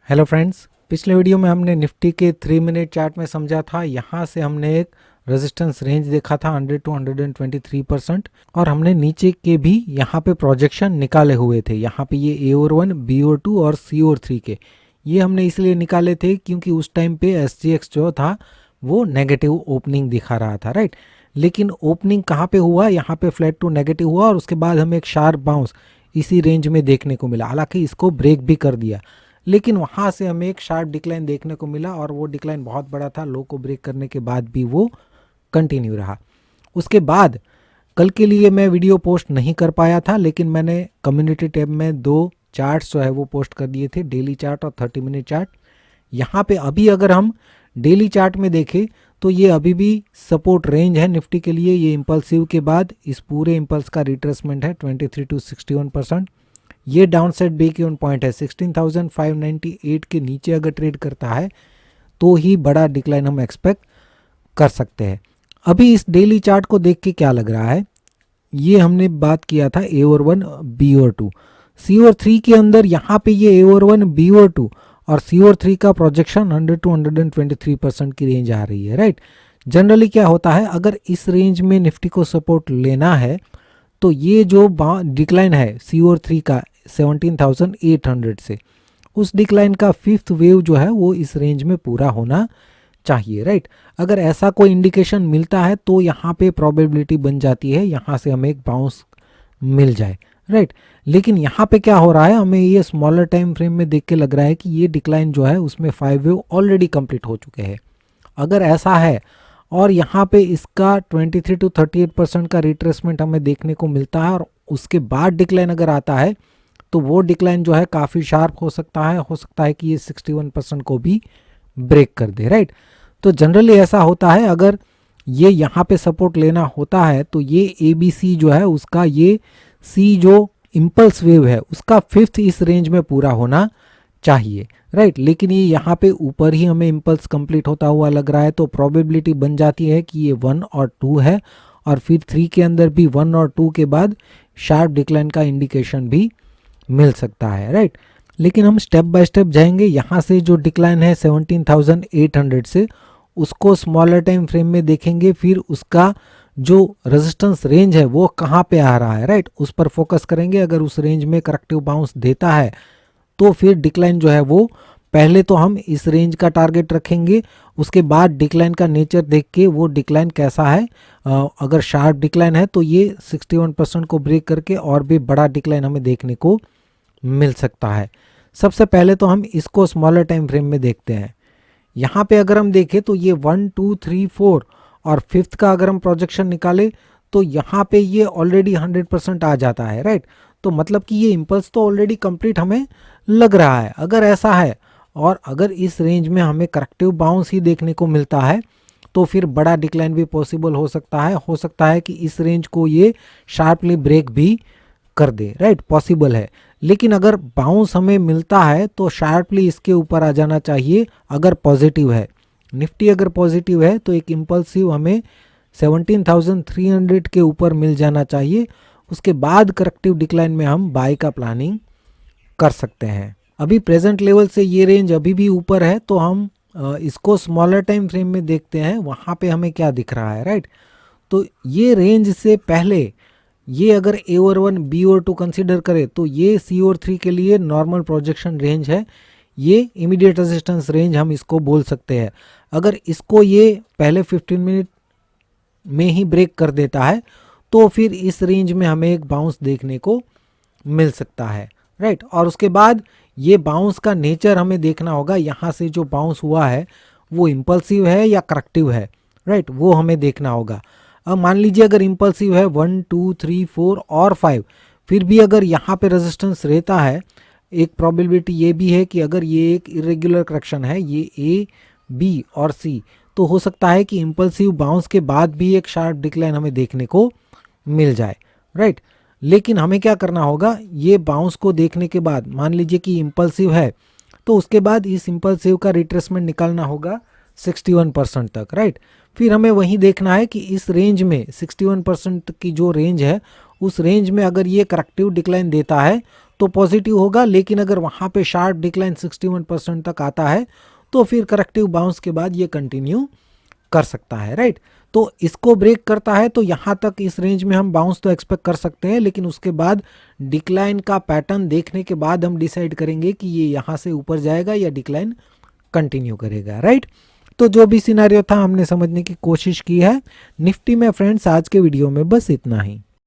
Hello friends, पिछले video में हमने निफ्टी के 3 मिनट चार्ट में समझा था। यहाँ से हमने एक रेजिस्टेंस रेंज देखा था 100 टू 123% और हमने नीचे के भी यहाँ पे प्रोजेक्शन निकाले हुए थे। यहाँ पे ये A/1 B/2 और C/3 के ये हमने इसलिए निकाले थे क्योंकि उस टाइम पे SGX जो था वो नेगेटिव ओपनिंग दिखा रहा था, राइट। लेकिन ओपनिंग कहाँ पे हुआ, यहाँ पे फ्लैट टू नेगेटिव हुआ और उसके बाद हमें एक शार्प बाउंस इसी रेंज में देखने को मिला। हालांकि इसको ब्रेक भी कर दिया, लेकिन वहाँ से हमें एक शार्प डिक्लाइन देखने को मिला और वो डिक्लाइन बहुत बड़ा था। लो को ब्रेक करने के बाद भी वो कंटिन्यू रहा। उसके बाद कल के लिए मैं वीडियो पोस्ट नहीं कर पाया था, लेकिन मैंने कम्युनिटी टैब में 2 चार्ट्स जो है वो पोस्ट कर दिए थे, डेली चार्ट और 30 मिनट चार्ट। यहाँ पे अभी अगर हम डेली चार्ट में देखें तो ये अभी भी सपोर्ट रेंज है निफ्टी के लिए। ये इम्पल्सिव के बाद इस पूरे इम्पल्स का रिट्रेसमेंट है 23 टू 61%। ये downside break even point है 16,598 के नीचे अगर ट्रेड करता है तो ही बड़ा डिक्लाइन हम एक्सपेक्ट कर सकते हैं। अभी इस डेली चार्ट को देख के क्या लग रहा है, ये हमने बात किया था A/1 B/2 C/3 के अंदर। यहाँ पे ये A/1 B/2 और C/3 का प्रोजेक्शन 100 टू 123% की रेंज आ रही है, राइट। जनरली क्या होता है, अगर इस रेंज में निफ्टी को सपोर्ट लेना है तो ये जो डिक्लाइन है C/3 का 17,800 से, उस डिक्लाइन का 5th वेव जो है वो इस रेंज में पूरा होना चाहिए, राइट। अगर ऐसा कोई इंडिकेशन मिलता है तो यहाँ पे प्रोबेबिलिटी बन जाती है यहाँ से हमें एक बाउंस मिल जाए, राइट। लेकिन यहाँ पे क्या हो रहा है, हमें ये स्मॉलर टाइम फ्रेम में देख के लग रहा है कि ये डिक्लाइन जो है उसमें 5 वेव ऑलरेडी कंप्लीट हो चुके हैं। अगर ऐसा है और यहाँ पे इसका 23 टू 38% का रिट्रेसमेंट हमें देखने को मिलता है और उसके बाद डिक्लाइन अगर आता है तो वो डिक्लाइन जो है काफ़ी शार्प हो सकता है कि ये 61% को भी ब्रेक कर दे, राइट। तो जनरली ऐसा होता है, अगर ये यहाँ पे सपोर्ट लेना होता है तो ये ABC जो है उसका ये C जो इम्पल्स वेव है उसका 5th इस रेंज में पूरा होना चाहिए, राइट। लेकिन ये यहाँ पे ऊपर ही हमें इम्पल्स कंप्लीट होता हुआ लग रहा है तो प्रोबेबिलिटी बन जाती है कि ये 1 और 2 है और फिर 3 के अंदर भी 1 और 2 के बाद शार्प डिक्लाइन का इंडिकेशन भी मिल सकता है, राइट। लेकिन हम स्टेप बाय स्टेप जाएंगे। यहाँ से जो डिक्लाइन है 17,800 से, उसको स्मॉलर टाइम फ्रेम में देखेंगे, फिर उसका जो रेजिस्टेंस रेंज है वो कहाँ पे आ रहा है, राइट, उस पर फोकस करेंगे। अगर उस रेंज में करेक्टिव बाउंस देता है तो फिर डिक्लाइन जो है वो पहले तो हम इस रेंज का टारगेट रखेंगे, उसके बाद डिक्लाइन का नेचर देख के वो डिक्लाइन कैसा है, अगर शार्प डिक्लाइन है तो ये 61% को ब्रेक करके और भी बड़ा डिक्लाइन हमें देखने को मिल सकता है। सबसे पहले तो हम इसको स्मॉलर टाइम फ्रेम में देखते हैं। यहाँ पे अगर हम देखें तो ये 1 2 3 4 और 5th का अगर हम प्रोजेक्शन निकाले तो यहाँ पे ये ऑलरेडी 100% आ जाता है, राइट। तो मतलब कि ये इम्पल्स तो ऑलरेडी कंप्लीट हमें लग रहा है। अगर ऐसा है और अगर इस रेंज में हमें करेक्टिव बाउंस ही देखने को मिलता है तो फिर बड़ा डिक्लाइन भी पॉसिबल हो सकता है कि इस रेंज को ये शार्पली ब्रेक भी कर दे, राइट, पॉसिबल है। लेकिन अगर बाउंस हमें मिलता है तो शार्पली इसके ऊपर आ जाना चाहिए अगर पॉजिटिव है। निफ्टी अगर पॉजिटिव है तो एक इम्पल्सिव हमें 17,300 के ऊपर मिल जाना चाहिए। उसके बाद करेक्टिव डिक्लाइन में हम बाय का प्लानिंग कर सकते हैं। अभी प्रेजेंट लेवल से ये रेंज अभी भी ऊपर है तो हम इसको स्मॉलर टाइम फ्रेम में देखते हैं, वहाँ पे हमें क्या दिख रहा है, राइट। तो ये रेंज से पहले ये अगर A/1 B/2 कंसीडर करें तो ये C/3 के लिए नॉर्मल प्रोजेक्शन रेंज है। ये इमीडिएट रेजिस्टेंस रेंज हम इसको बोल सकते हैं। अगर इसको ये पहले 15 मिनट में ही ब्रेक कर देता है तो फिर इस रेंज में हमें एक बाउंस देखने को मिल सकता है, राइट। और उसके बाद ये बाउंस का नेचर हमें देखना होगा। यहाँ से जो बाउंस हुआ है वो इम्पल्सिव है या करेक्टिव है, राइट, वो हमें देखना होगा। अब मान लीजिए अगर इम्पल्सिव है 1 2 3 4 और 5, फिर भी अगर यहाँ पे रेजिस्टेंस रहता है, एक प्रोबेबिलिटी ये भी है कि अगर ये एक इरेगुलर करेक्शन है, ये A B और C, तो हो सकता है कि इम्पल्सिव बाउंस के बाद भी एक शार्प डिक्लाइन हमें देखने को मिल जाए, राइट। लेकिन हमें क्या करना होगा, ये बाउंस को देखने के बाद मान लीजिए कि इम्पल्सिव है तो उसके बाद इस इम्पल्सिव का रिट्रेसमेंट निकालना होगा 61% तक, राइट। फिर हमें वहीं देखना है कि इस रेंज में 61% की जो रेंज है उस रेंज में अगर ये करेक्टिव डिक्लाइन देता है तो पॉजिटिव होगा, लेकिन अगर वहाँ पे शार्प डिक्लाइन 61% तक आता है तो फिर करेक्टिव बाउंस के बाद ये कंटिन्यू कर सकता है, राइट। तो इसको ब्रेक करता है तो यहाँ तक इस रेंज में हम बाउंस तो एक्सपेक्ट कर सकते हैं, लेकिन उसके बाद डिक्लाइन का पैटर्न देखने के बाद हम डिसाइड करेंगे कि ये यहाँ से ऊपर जाएगा या डिक्लाइन कंटिन्यू करेगा, राइट। तो जो भी सिनेरियो था हमने समझने की कोशिश की है निफ्टी में फ्रेंड्स। आज के वीडियो में बस इतना ही।